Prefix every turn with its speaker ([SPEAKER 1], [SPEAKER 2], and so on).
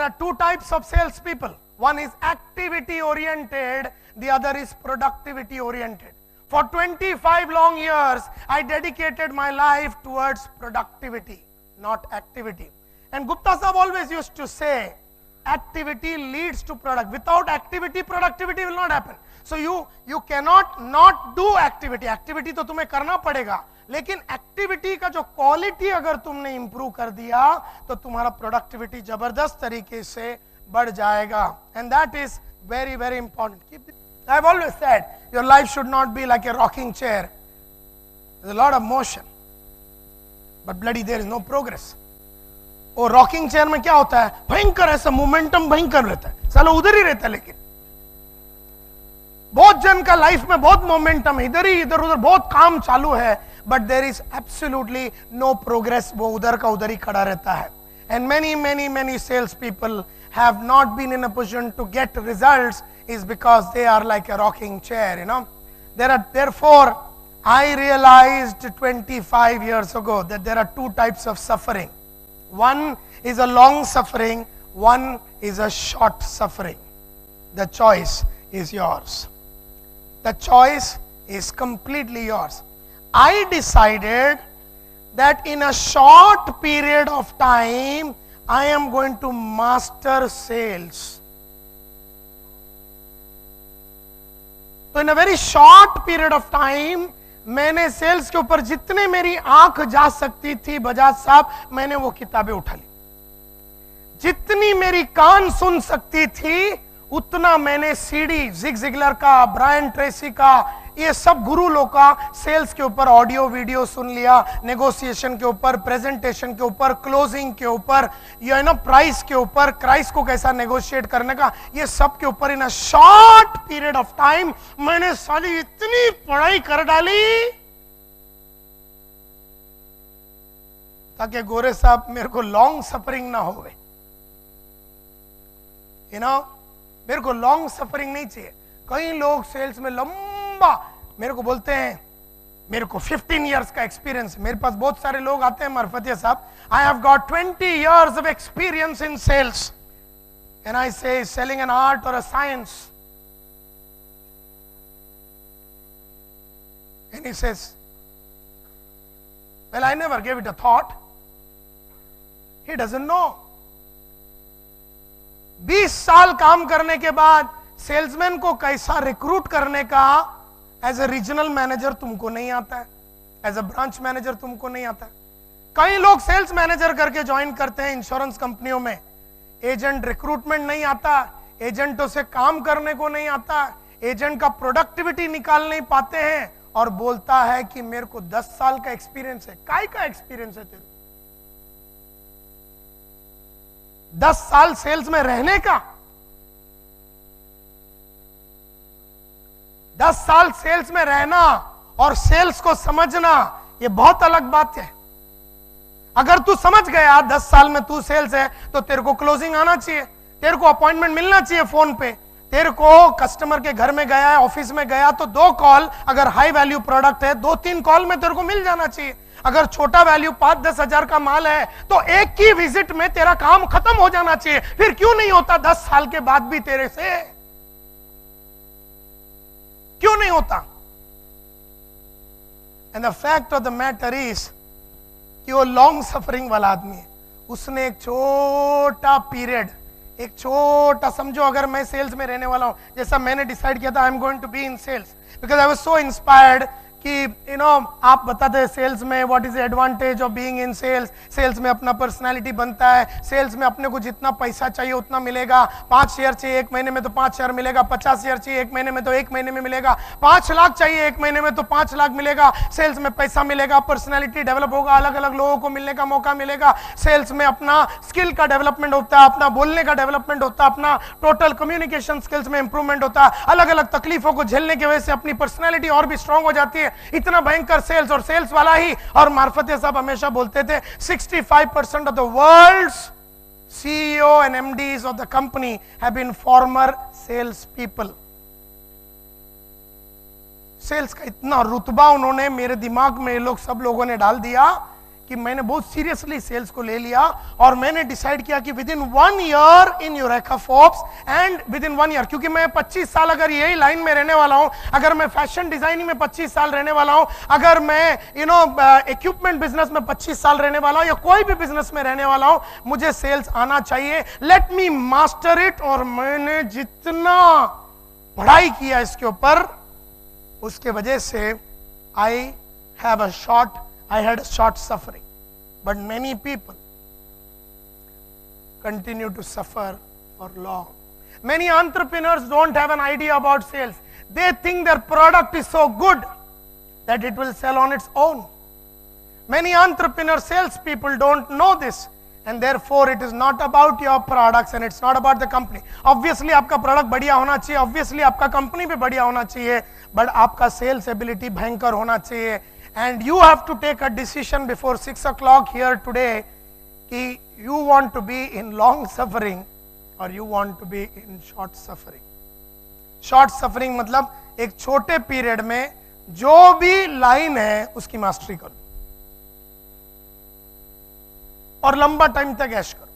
[SPEAKER 1] are two types of sales people. One is activity oriented, the other is productivity oriented. For 25 long years, I dedicated my life towards productivity, not activity. And Gupta Sahab always used to say, activity leads to product. Without activity, productivity will not happen. So you cannot not do activity. Activity तो तुम्हें करना पड़ेगा, लेकिन activity का जो quality अगर तुमने improve कर दिया तो तुम्हारा प्रोडक्टिविटी जबरदस्त तरीके से बढ़ जाएगा. And that is very, very important. I have always said, your life should not be like a rocking chair. There's a lot of motion, but bloody there is no progress. और rocking chair में क्या होता है, भयंकर ऐसा momentum भयंकर रहता है, साला उधर ही रहता है. लेकिन बहुत जन का लाइफ में बहुत मोमेंटम है, इधर ही इधर उधर बहुत काम चालू है, but there is absolutely no progress. वो उधर का उधर ही खड़ा रहता है. And many sales people have not been in a position to get results is because they are like a rocking chair, you know. Therefore, I realized 25 years ago that there are two types of suffering. One is a long suffering, one is a short suffering. The choice is yours. The choice is completely yours. I decided that in a short period of time, I am going to master sales. So in a very short period of time, मैंने sales के ऊपर जितने मेरी आंख जा सकती थी बजाज साहब, मैंने वो किताबें उठा ली. जितनी मेरी कान सुन सकती थी उतना मैंने सीडी जिग जिगलर का, ब्रायन ट्रेसी का, ये सब गुरु लोग का सेल्स के ऊपर ऑडियो वीडियो सुन लिया. नेगोशिएशन के ऊपर, प्रेजेंटेशन के ऊपर, क्लोजिंग के ऊपर, ये ना प्राइस के ऊपर, प्राइस को कैसा नेगोशिएट करने का, ये सब के ऊपर in a short period of time मैंने साली इतनी पढ़ाई कर डाली ताकि गोरे साहब मेरे को लॉन्ग सफरिंग ना होवे. यू नो, मेरे को लॉन्ग सफरिंग नहीं चाहिए. कई लोग सेल्स में लंबा, मेरे को बोलते हैं मेरे को 15 इयर्स का एक्सपीरियंस. मेरे पास बहुत सारे लोग आते हैं, मार्फतिया साहब, I have got 20 years of experience in sales. And I say selling an art और a science. And he says, well I never give it a thought. He doesn't know. 20 साल काम करने के बाद सेल्समैन को कैसा रिक्रूट करने का एज ए रीजनल मैनेजर तुमको नहीं आता है, एज ए ब्रांच मैनेजर तुमको नहीं आता है. कई लोग सेल्स मैनेजर करके ज्वाइन करते हैं इंश्योरेंस कंपनियों में. एजेंट रिक्रूटमेंट नहीं आता, एजेंटों से काम करने को नहीं आता, एजेंट का प्रोडक्टिविटी निकाल नहीं पाते हैं और बोलता है कि मेरे को 10 साल का एक्सपीरियंस है. काय का एक्सपीरियंस है तेरे? 10 साल सेल्स में रहने का, 10 साल सेल्स में रहना और सेल्स को समझना, ये बहुत अलग बात है. अगर तू समझ गया 10 साल में तू सेल्स है तो तेरे को क्लोजिंग आना चाहिए, तेरे को अपॉइंटमेंट मिलना चाहिए फोन पे, तेरे को कस्टमर के घर में गया है, ऑफिस में गया तो 2 कॉल, अगर हाई वैल्यू प्रोडक्ट है 2-3 कॉल में तेरे को मिल जाना चाहिए. अगर छोटा वैल्यू 5-10 हजार का माल है तो एक ही विजिट में तेरा काम खत्म हो जाना चाहिए. फिर क्यों नहीं होता 10 साल के बाद भी तेरे से? क्यों नहीं होता? And the fact of the matter is कि वो लॉन्ग सफरिंग वाला आदमी है. उसने एक छोटा पीरियड, एक छोटा, समझो अगर मैं सेल्स में रहने वाला हूं, जैसा मैंने डिसाइड किया था I am going to be in sales because I was so inspired कि यू नो आप बताते हैं सेल्स में what is the advantage of being in sales. Sales में अपना पर्सनालिटी बनता है, सेल्स में अपने को जितना पैसा चाहिए उतना मिलेगा. 5 शेयर चाहिए 1 महीने में तो 5 शेयर मिलेगा, 50 शेयर चाहिए 1 महीने में तो 1 महीने में मिलेगा, 5 लाख चाहिए 1 महीने में तो 5 लाख मिलेगा. सेल्स में पैसा मिलेगा, पर्सनालिटी डेवलप होगा, अलग अलग लोगों को मिलने का मौका मिलेगा. सेल्स में अपना स्किल का डेवलपमेंट होता है, अपना बोलने का डेवलपमेंट होता है, अपना टोटल कम्युनिकेशन स्किल्स में इंप्रूवमेंट होता है. अलग अलग तकलीफों को झेलने की वजह से अपनी पर्सनालिटी और भी स्ट्रांग हो जाती है. इतना भयंकर सेल्स और सेल्स वाला ही. और मार्फतिया साहब हमेशा बोलते थे 65% of the world's CEO and MDs of the company have been former sales people. Sales का इतना रुतबा उन्होंने मेरे दिमाग में लोग सब लोगों ने डाल दिया कि मैंने बहुत सीरियसली सेल्स को ले लिया और मैंने डिसाइड किया कि with in 1 year in eureka Forbes and with in 1 year, क्योंकि मैं 25 साल अगर यही लाइन में रहने वाला हूं, अगर मैं फैशन डिजाइनिंग में 25 साल रहने वाला हूं, अगर मैं इक्विपमेंट बिजनेस में 25 साल रहने वाला हूं या कोई भी बिजनेस में रहने वाला हूं, मुझे सेल्स आना चाहिए, लेट मी मास्टर इट। और मैंने जितना पढ़ाई किया इसके ऊपर, उसके वजह से I had a short suffering, but many people continue to suffer for long. Many entrepreneurs don't have an idea about sales. They think their product is so good that it will sell on its own. Many entrepreneur salespeople don't know this, and therefore it is not about your products and it's not about the company. Obviously आपका product बढ़िया होना चाहिए, obviously आपका company भी बढ़िया होना चाहिए, but आपका सेल्स एबिलिटी भयंकर होना चाहिए. And you have to take a decision before 6 o'clock here today कि you want to be in long suffering or you want to be in short suffering. Short suffering मतलब एक छोटे period में जो भी लाइन है उसकी मास्टरी करो और लंबा टाइम तक ऐश करो.